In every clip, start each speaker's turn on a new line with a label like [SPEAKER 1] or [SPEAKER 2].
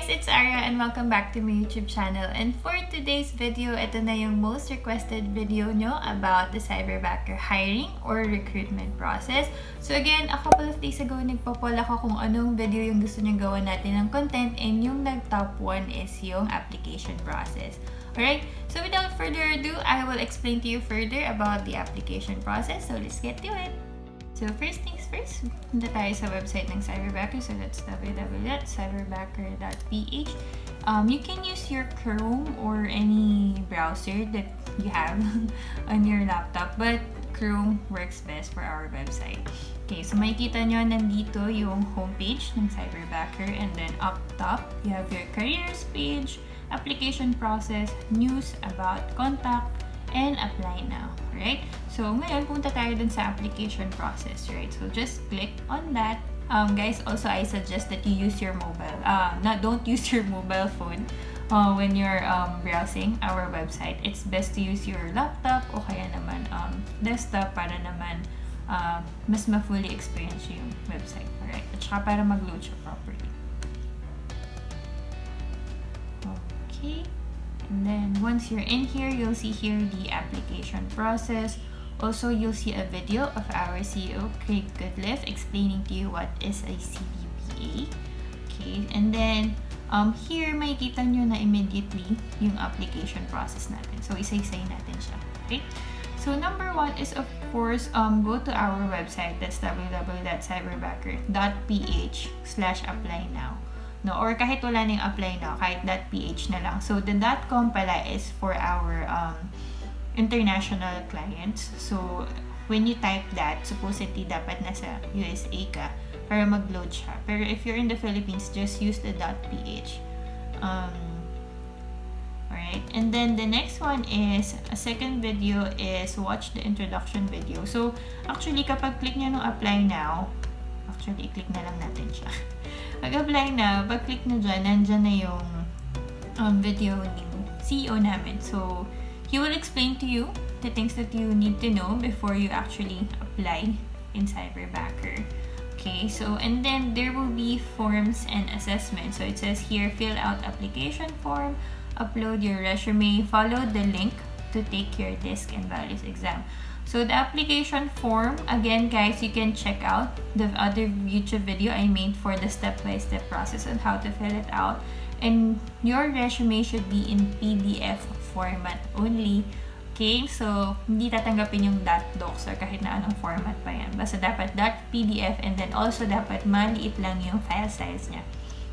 [SPEAKER 1] guys! It's Aria and welcome back to my YouTube channel. And for today's video, ito na yung most requested video nyo about the Cyberbacker hiring or recruitment process. So again, a couple of days ago, nagpo-poll ako kung anong video yung gusto nyo gawa natin ng content, and yung nag-top 1 is yung application process. Alright, so without further ado, I will explain to you further about the application process. So let's get to it! So first things first, punta tayo sa website ng Cyberbacker. So that's www.cyberbacker.ph. You can use your Chrome or any browser that you have on your laptop, but Chrome works best for our website. Okay, so makikita nyo nandito yung homepage ng Cyberbacker, and then up top, you have your careers page, application process, news, about, contact, and apply now, right? So ngayon, punta tayo dun sa application process, right? So just click on that. Guys, also I suggest that you use your mobile. Don't use your mobile phone when you're browsing our website. It's best to use your laptop o kaya naman desktop para naman mas ma-fully experience yung website, alright? At saka para mag-load siya properly. Okay. And then once you're in here, you'll see here the application process. Also, you'll see a video of our CEO, Craig Goodliff, explaining to you what is a CBPA. Okay, and then here makikita nyo na immediately yung application process natin. So isa-isay natin siya. Okay? So number 1 is, of course, go to our website. That's www.cyberbacker.ph/apply now. No, or kahit wala nang apply now, kahit .ph na lang. So the .com pala is for our international clients. So when you type that, supposedly dapat nasa USA ka para mag-load siya. Pero if you're in the Philippines, just use the .ph. Alright, and then the next one is, a second video is watch the introduction video. So actually, kapag click nyo nung apply now, actually, i-click na lang natin siya. Pag-apply na, pag-click na dyan, nandyan na yung video ng CEO namin. So, he will explain to you the things that you need to know before you actually apply in Cyberbacker. Okay, so, and then there will be forms and assessments. So, it says here, fill out application form, upload your resume, follow the link to take your disc and values exam. So the application form, again guys, you can check out the other YouTube video I made for the step-by-step process on how to fill it out. And your resume should be in PDF format only. Okay, so hindi tatanggapin yung .docs or kahit na anong format pa yan. Basta dapat .pdf, and then also dapat maliit lang yung file size niya.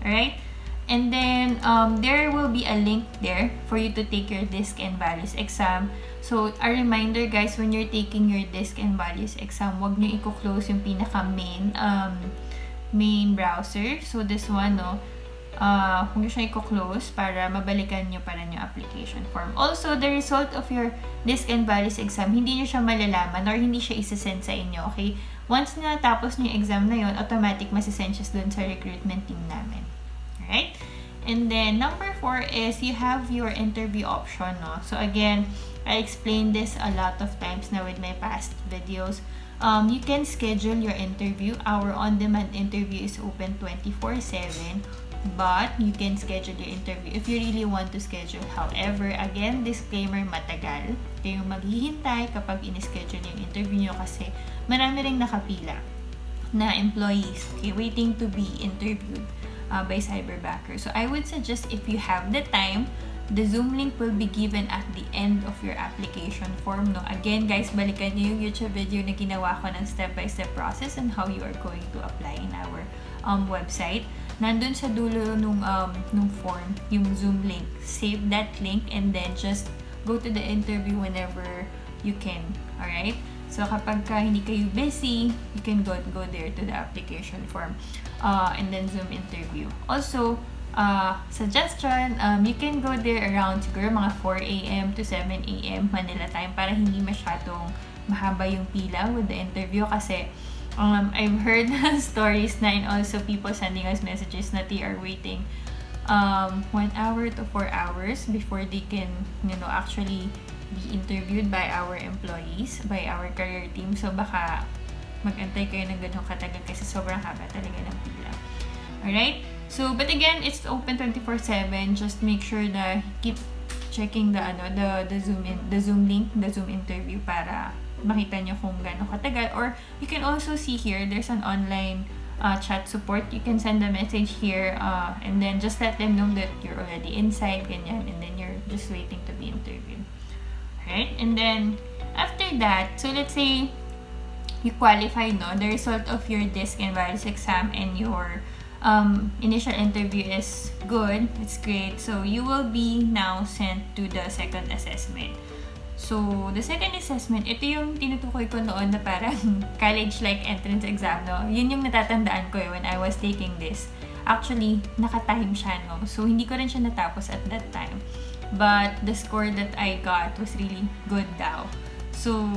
[SPEAKER 1] Alright? And then, there will be a link there for you to take your disc and values exam. So, a reminder guys, when you're taking your disc and values exam, wag nyo i-close yung pinaka-main main browser. So, this one, no, huwag nyo siya i-close para mabalikan nyo pa rin yung application form. Also, the result of your disc and values exam, hindi nyo siya malalaman or hindi siya isasend sa inyo, okay? Once na tapos nyo yung exam na yun, automatic masisend siya dun sa recruitment team namin. Right? And then number 4 is you have your interview option, no? So again, I explained this a lot of times now with my past videos. You can schedule your interview. Our on-demand interview is open 24/7, but you can schedule your interview if you really want to schedule. However, again, disclaimer, matagal kayong maghihintay kapag in-schedule yung interview nyo kasi marami ring nakapila na employees, okay, waiting to be interviewed by Cyberbacker. So I would suggest, if you have the time, the Zoom link will be given at the end of your application form. No, again guys, balikan niyo yung YouTube video na ginawa ko ng step-by-step process and how you are going to apply in our website. Nandun sa dulo nung form yung Zoom link. Save that link and then just go to the interview whenever you can. Alright? So kapag hindi kayo busy, you can go there to the application form and then Zoom interview. Also, suggestion, you can go there around siguro mga 4 a.m. to 7 a.m. Manila time para hindi masyadong mahaba yung pila with the interview kasi I've heard stories na, and also people sending us messages na they are waiting 1 hour to 4 hours before they can, actually be interviewed by our employees, by our career team. So baka mag-antay kayo ng ganun katagal kasi sobrang haba talaga ng pila. Alright? So, but again, it's open 24/7. Just make sure na keep checking the Zoom link, the Zoom interview para makita nyo kung gaano katagal. Or you can also see here, there's an online chat support. You can send a message here and then just let them know that you're already inside, ganyan, and then you're just waiting to be interviewed. Alright? And then, after that, so let's say you qualify, no? The result of your DISC and VALIS exam and your initial interview is good, it's great. So, you will be now sent to the second assessment. So, the second assessment, ito yung tinutukoy ko noon na parang college-like entrance exam, no? Yun yung natatandaan ko when I was taking this. Actually, naka-time siya, no? So, hindi ko rin siya natapos at that time. But, the score that I got was really good daw. So,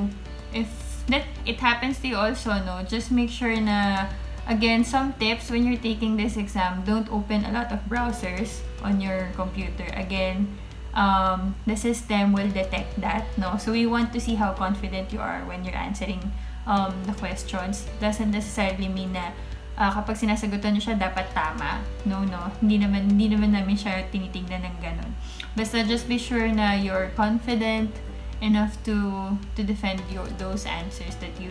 [SPEAKER 1] if that it happens to you also, no? Just make sure na, again, some tips when you're taking this exam, don't open a lot of browsers on your computer. Again, the system will detect that, no? So we want to see how confident you are when you're answering the questions. Doesn't necessarily mean na kapag sinasagutan nyo siya, dapat tama. No. Hindi naman namin siya tinitingnan ng ganun. Basta just be sure na you're confident enough to defend those answers that you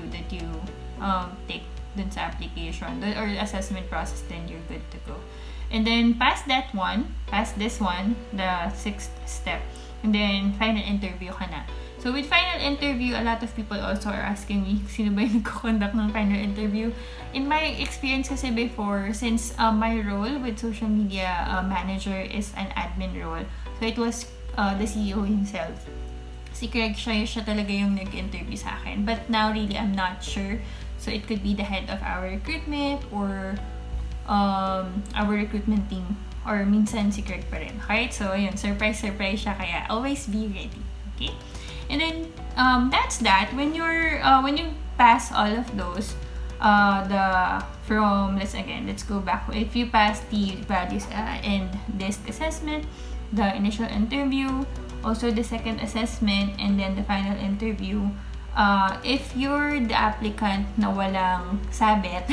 [SPEAKER 1] take dun sa application or assessment process, then you're good to go. And then, past this one, the 6th step, and then, final interview ka na. So, with final interview, a lot of people also are asking me, sino ba yung nagko-conduct ng final interview? In my experience kasi before, since my role with social media manager is an admin role, so it was the CEO himself. Si Craig, siya talaga yung nag-interview sa akin. But now, really, I'm not sure. So, it could be the head of our recruitment or our recruitment team, or minsan si Craig pa rin. Okay? So, ayun, surprise siya, kaya always be ready. Okay? And then, that's that. When you pass all of those, let's go back. If you pass the values and DISC assessment, the initial interview, also the second assessment, and then the final interview, if you're the applicant na walang sabit,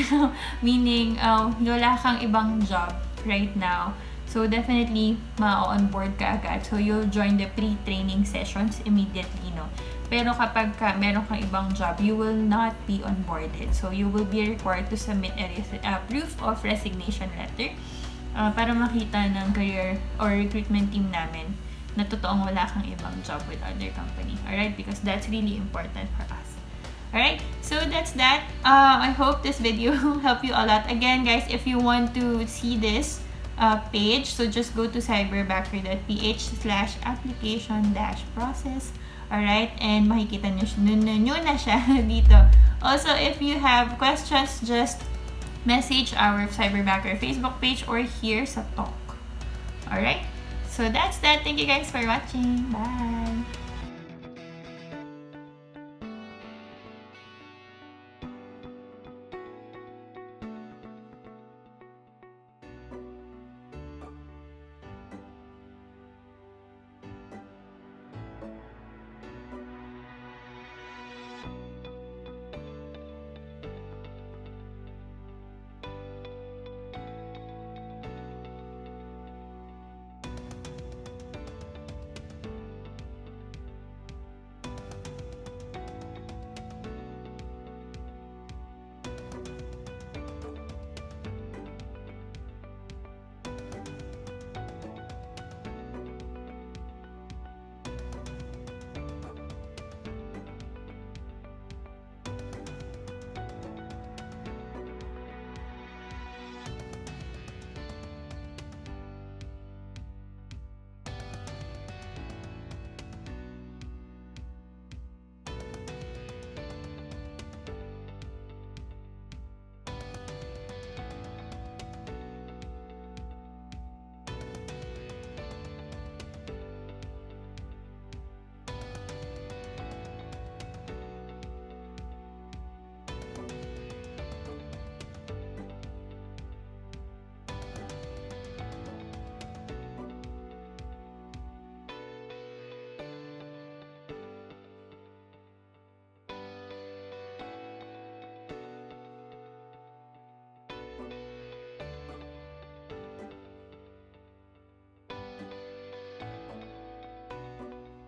[SPEAKER 1] meaning wala kang ibang job right now, so definitely ma-onboard ka agad. So you'll join the pre-training sessions immediately, no? Pero kapag meron kang ibang job, you will not be onboarded. So you will be required to submit a proof of resignation letter para makita ng career or recruitment team namin na totoong wala kang ibang job with other company. Alright? Because that's really important for us. Alright? So, that's that. I hope this video helped you a lot. Again, guys, if you want to see this page, so just go to cyberbacker.ph/application-process. Alright? And makikita nyo na siya dito. Also, if you have questions, just message our Cyberbacker Facebook page or here sa talk. Alright? So that's that. Thank you guys for watching. Bye!